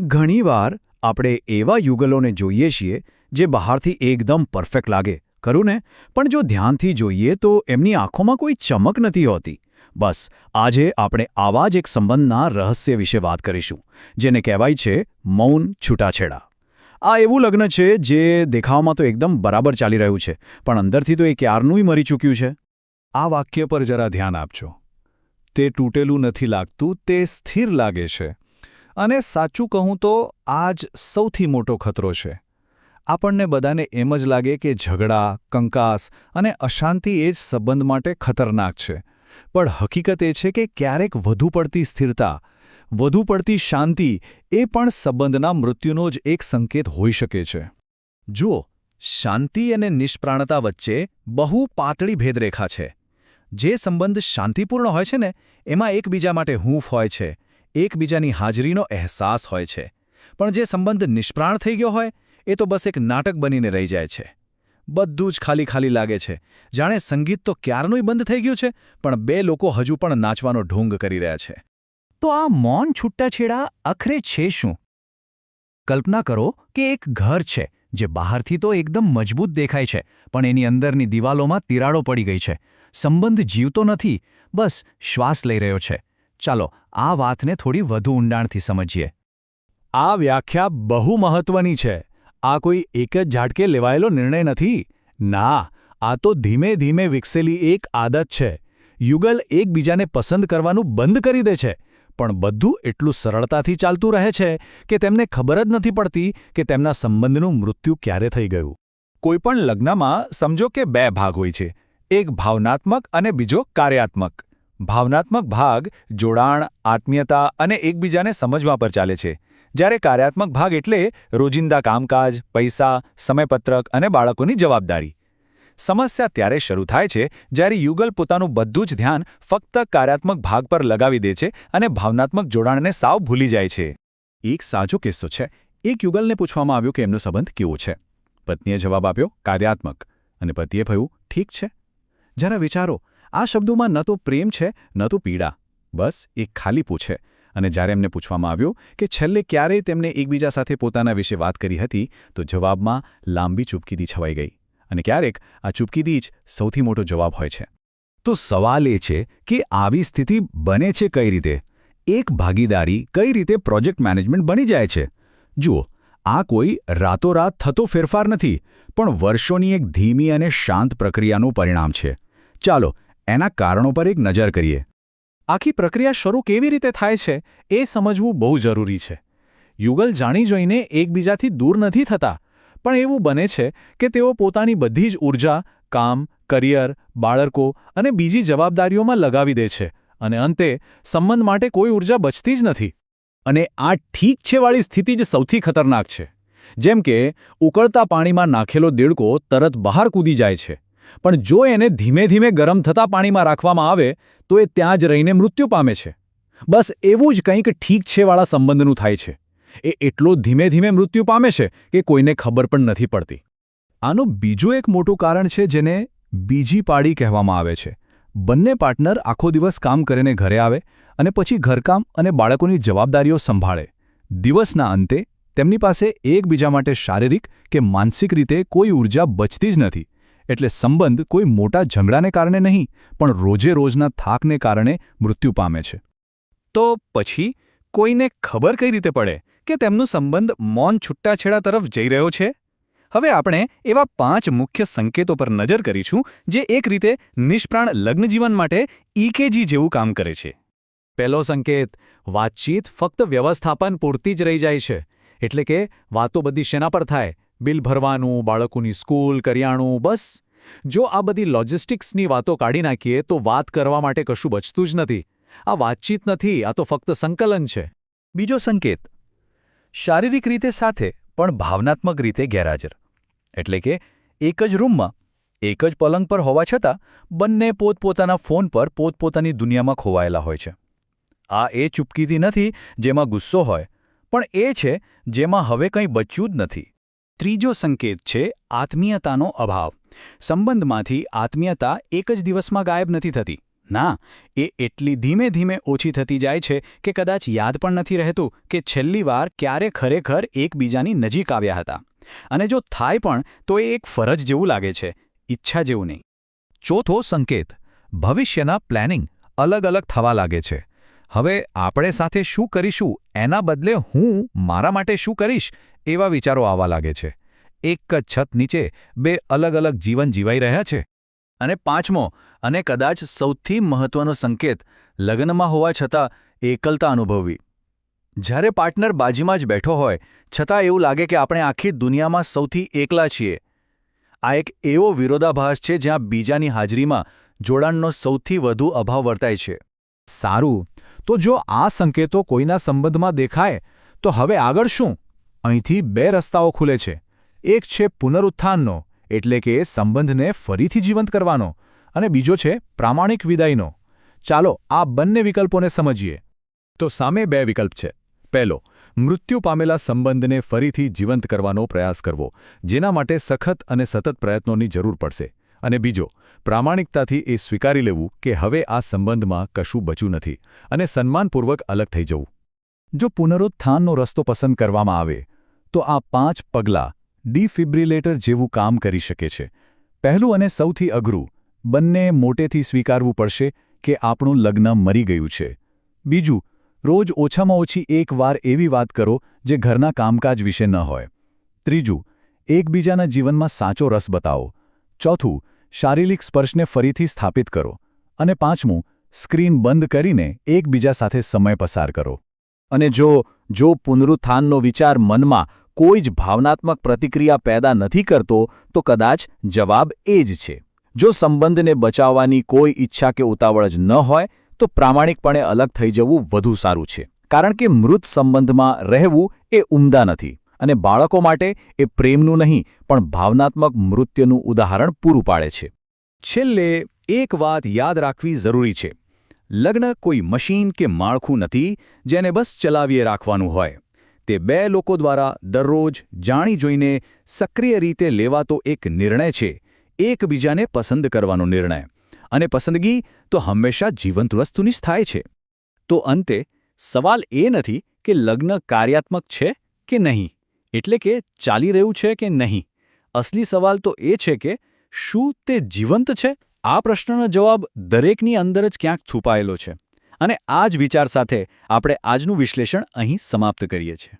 ઘણીવાર આપણે એવા યુગલોને જોઈએ છીએ જે બહારથી એકદમ પરફેક્ટ લાગે, ખરું ને? પણ જો ધ્યાનથી જોઈએ તો એમની આંખોમાં કોઈ ચમક નથી હોતી. બસ આજે આપણે આવા જ એક સંબંધના રહસ્ય વિશે વાત કરીશું, જેને કહેવાય છે મૌન છૂટાછેડા. આ એવું લગ્ન છે જે દેખાવમાં તો એકદમ બરાબર ચાલી રહ્યું છે, પણ અંદરથી તો એ ક્યારનુંય મરી ચૂક્યું છે. આ વાક્ય પર જરા ધ્યાન આપજો. તે તૂટેલું નથી લાગતું, તે સ્થિર લાગે છે. અને સાચું કહું તો આ જ સૌથી મોટો ખતરો છે. આપણને બધાને એમ જ લાગે કે ઝઘડા, કંકાસ અને અશાંતિ એ જ સંબંધ માટે ખતરનાક છે. પણ હકીકત એ છે કે ક્યારેક વધુ પડતી સ્થિરતા, વધુ પડતી શાંતિ એ પણ સંબંધના મૃત્યુનો જ એક સંકેત હોઈ શકે છે. જુઓ, શાંતિ અને નિષ્પ્રાણતા વચ્ચે બહુ પાતળી ભેદરેખા છે. જે સંબંધ શાંતિપૂર્ણ હોય છે ને, એમાં એકબીજા માટે હૂંફ હોય છે, એકબીજાની હાજરીનો અહેસાસ હોય છે. પણ જે સંબંધ નિષ્પ્રાણ થઈ ગયો હોય, એ તો બસ એક નાટક બનીને રહી જાય છે. બધું જ ખાલી ખાલી લાગે છે, જાણે સંગીત તો ક્યારનુંય બંધ થઈ ગયું છે, પણ બે લોકો હજુ પણ નાચવાનો ઢોંગ કરી રહ્યા છે. તો આ મૌન છૂટાછેડા આખરે છે શું? કલ્પના કરો કે એક ઘર છે જે બહારથી તો એકદમ મજબૂત દેખાય છે, પણ એની અંદરની દિવાલોમાં તિરાડો પડી ગઈ છે. સંબંધ જીવતો નથી, બસ શ્વાસ લઈ રહ્યો છે. ચાલો આ વાતને થોડી વધુ ઊંડાણથી સમજીએ. આ વ્યાખ્યા બહુ મહત્વની છે. આ કોઈ એક જ ઝાટકે લેવાયેલો નિર્ણય નથી. ના, આ તો ધીમે ધીમે વિકસેલી એક આદત છે. યુગલ એકબીજાને પસંદ કરવાનું બંધ કરી દે છે, પણ બધું એટલું સરળતાથી ચાલતું રહે છે કે તેમને ખબર જ નથી પડતી કે તેમના સંબંધનું મૃત્યુ ક્યારે થઈ ગયું. કોઈપણ લગ્નમાં સમજો કે બે ભાગ હોય છે, એક ભાવનાત્મક અને બીજો કાર્યાત્મક. ભાવનાત્મક ભાગ જોડાણ, આત્મીયતા અને એકબીજાને સમજવા પર ચાલે છે, જ્યારે કાર્યાત્મક ભાગ એટલે રોજિંદા કામકાજ, પૈસા, સમયપત્રક અને બાળકોની જવાબદારી. સમસ્યા ત્યારે શરૂ થાય છે જ્યારે યુગલ પોતાનું બધું જ ધ્યાન ફક્ત કાર્યાત્મક ભાગ પર લગાવી દે છે અને ભાવનાત્મક જોડાણને સાવ ભૂલી જાય છે. એક સાચો કિસ્સો છે. એક યુગલને પૂછવામાં આવ્યું કે એમનો સંબંધ કેવો છે. પત્નીએ જવાબ આપ્યો, કાર્યાત્મક. અને પતિએ કહ્યું, ઠીક છે. જરા વિચારો, આ શબ્દોમાં ન તો પ્રેમ છે, ન તો પીડા. બસ એક ખાલી પૂછે. અને જ્યારે એમને પૂછવામાં આવ્યું કે છેલ્લે ક્યારેય તેમને એકબીજા સાથે પોતાના વિશે વાત કરી હતી, તો જવાબમાં લાંબી ચૂપકીદી છવાઈ ગઈ. અને ક્યારેક આ ચૂપકીદી જ સૌથી મોટો જવાબ હોય છે. તો સવાલ એ છે કે આવી સ્થિતિ બને છે કઈ રીતે? એક ભાગીદારી કઈ રીતે પ્રોજેક્ટ મેનેજમેન્ટ બની જાય છે? જુઓ, આ કોઈ રાતોરાત થતો ફેરફાર નથી, પણ વર્ષોની એક ધીમી અને શાંત પ્રક્રિયાનું પરિણામ છે. ચાલો એના કારણો પર એક નજર કરીએ. આખી પ્રક્રિયા શરૂ કેવી રીતે થાય છે એ સમજવું બહુ જરૂરી છે. યુગલ જાણી જોઈને એકબીજાથી દૂર નથી થતા, પણ એવું બને છે કે તેઓ પોતાની બધી જ ઊર્જા કામ, કરિયર, બાળકો અને બીજી જવાબદારીઓમાં લગાવી દે છે, અને અંતે સંબંધ માટે કોઈ ઊર્જા બચતી જ નથી. અને આ ઠીક છેવાળી સ્થિતિ જ સૌથી ખતરનાક છે. જેમ કે ઉકળતા પાણીમાં નાખેલો દેડકો તરત બહાર કૂદી જાય છે, પણ જો એને ધીમે ધીમે ગરમ થતા પાણીમાં રાખવામાં આવે તો એ ત્યાં જ રહીને મૃત્યુ પામે છે. બસ એવું જ કંઈક ઠીક છેવાળા સંબંધનું થાય છે. એ એટલો ધીમે ધીમે મૃત્યુ પામે છે કે કોઈને ખબર પણ નથી પડતી. આનું બીજું એક મોટું કારણ છે જેને બીજી પાડી કહેવામાં આવે છે. બંને પાર્ટનર આખો દિવસ કામ કરીને ઘરે આવે અને પછી ઘરકામ અને બાળકોની જવાબદારીઓ સંભાળે. દિવસના અંતે તેમની પાસે એકબીજા માટે શારીરિક કે માનસિક રીતે કોઈ ઊર્જા બચતી જ નથી. એટલે સંબંધ કોઈ મોટા ઝઘડાને કારણે નહીં, પણ રોજે રોજના થાકને કારણે મૃત્યુ પામે છે. તો પછી કોઈને ખબર કઈ રીતે પડે કે તેમનો સંબંધ મૌન છૂટાછેડા તરફ જઈ રહ્યો છે? હવે આપણે એવા 5 મુખ્ય સંકેતો પર નજર કરીશું જે એક રીતે નિષ્પ્રાણ લગ્નજીવન માટે ઇકેજી જેવું કામ કરે છે. પહેલો સંકેત, વાતચીત ફક્ત વ્યવસ્થાપન પૂરતી જ રહી જાય છે. એટલે કે વાતો બધી શેના પર થાય? બિલ ભરવાનું, બાળકોની સ્કૂલ, કરિયાણું, બસ. જો આ બધી લોજિસ્ટિક્સની વાતો કાઢી નાખીએ તો વાત કરવા માટે કશું બચતું જ નથી. આ વાતચીત નથી, આ તો ફક્ત સંકલન છે. બીજો સંકેત, શારીરિક રીતે સાથે પણ ભાવનાત્મક રીતે ગેરહાજર. એટલે કે એક જ રૂમમાં, એક જ પલંગ પર હોવા છતાં બંને પોતપોતાના ફોન પર પોતપોતાની દુનિયામાં ખોવાયેલા હોય છે. આ એ ચૂપકીદી નથી જેમાં ગુસ્સો હોય, પણ એ છે જેમાં હવે કંઈ બચ્યું જ નથી. ત્રીજો સંકેત છે આત્મીયતાનો અભાવ. સંબંધમાંથી આત્મીયતા એક જ દિવસમાં ગાયબ નથી થતી. ના, એ એટલી ધીમે ધીમે ઓછી થતી જાય છે કે કદાચ યાદ પણ નથી રહેતું કે છેલ્લી વાર ક્યારે ખરેખર એકબીજાની નજીક આવ્યા હતા. અને જો થાય પણ તો એ એક ફરજ જેવું લાગે છે, ઈચ્છા જેવું નહીં. ચોથો સંકેત, ભવિષ્યના પ્લાનિંગ અલગ અલગ થવા લાગે છે. હવે આપણે સાથે શું કરીશું એના બદલે હું મારા માટે શું કરીશ એવા વિચારો આવવા લાગે છે. એક જ છત નીચે બે અલગ અલગ જીવન જીવાઈ રહ્યા છે. અને પાંચમો અને કદાચ સૌથી મહત્વનો સંકેત, લગ્નમાં હોવા છતાં એકલતા અનુભવવી. જ્યારે પાર્ટનર બાજુમાં જ બેઠો હોય છતાં એવું લાગે કે આપણે આખી દુનિયામાં સૌથી એકલા છીએ. આ એક એવો વિરોધાભાસ છે જ્યાં બીજાની હાજરીમાં જોડાણનો સૌથી વધુ અભાવ વર્તાય છે. સારું, તો જો આ સંકેતો કોઈના સંબંધમાં દેખાય તો હવે આગળ શું? અહીંથી બે રસ્તાઓ ખુલે છે. એક છે પુનરુત્થાનનો, એટલે કે સંબંધને ફરીથી જીવંત કરવાનો, અને બીજો છે પ્રામાણિક વિદાયનો. ચાલો આ બંને વિકલ્પોને સમજીએ. તો સામે બે વિકલ્પ છે. પહેલો, મૃત્યુ પામેલા સંબંધને ફરીથી જીવંત કરવાનો પ્રયાસ કરવો, જેના માટે સખત અને સતત પ્રયત્નોની જરૂર પડશે. અને બીજો, પ્રામાણિકતાથી એ સ્વીકારી લેવું કે હવે આ સંબંધમાં કશું બચ્યું નથી અને સન્માનપૂર્વક અલગ થઈ જવું. જો પુનરુત્થાનનો રસ્તો પસંદ કરવામાં આવે તો આ 5 પગલાં ડિફિબ્રિલેટર જેવું કામ કરી શકે છે. પહેલું અને સૌથી અઘરું, બંને મોટેથી સ્વીકારવું પડશે કે આપણું લગ્ન મરી ગયું છે. બીજું, રોજ ઓછામાં ઓછી એક વાર એવી વાત કરો જે ઘરના કામકાજ વિશે ન હોય. ત્રીજું, એકબીજાના જીવનમાં સાચો રસ બતાવો. ચોથું, શારીરિક સ્પર્શને ફરીથી સ્થાપિત કરો. અને પાંચમું, સ્ક્રીન બંધ કરીને એકબીજા સાથે સમય પસાર કરો. અને જો પુનરુત્થાનનો વિચાર મનમાં કોઈ જ ભાવનાત્મક પ્રતિક્રિયા પેદા નથી કરતો તો કદાચ જવાબ એ જ છે. જો સંબંધને બચાવવાની કોઈ ઈચ્છા કે ઉતાવળ જ ન હોય તો પ્રામાણિકપણે અલગ થઈ જવું વધુ સારું છે. કારણ કે મૃત સંબંધમાં રહેવું એ ઉમદા નથી, અને બાળકો માટે એ પ્રેમનું નહીં પણ ભાવનાત્મક મૃત્યુનું ઉદાહરણ પૂરું પાડે છે. છેલ્લે એક વાત યાદ રાખવી જરૂરી છે. લગ્ન કોઈ મશીન કે માળખું નથી જેને બસ ચલાવીએ રાખવાનું હોય. તે બે લોકો દ્વારા દરરોજ જાણી જોઈને સક્રિય રીતે લેવાતો એક નિર્ણય છે, એકબીજાને પસંદ કરવાનો નિર્ણય. અને પસંદગી તો હંમેશા જીવંત વસ્તુની જ થાય છે. તો અંતે સવાલ એ નથી કે લગ્ન કાર્યાત્મક છે કે નહીં, એટલે કે ચાલી રહ્યું છે કે નહીં. અસલી સવાલ તો એ છે કે શું તે જીવંત છે? આ પ્રશ્નનો જવાબ દરેકની અંદર જ ક્યાંક છુપાયેલો છે. અને આ જ વિચાર સાથે આપણે આજનું વિશ્લેષણ અહીં સમાપ્ત કરીએ છીએ.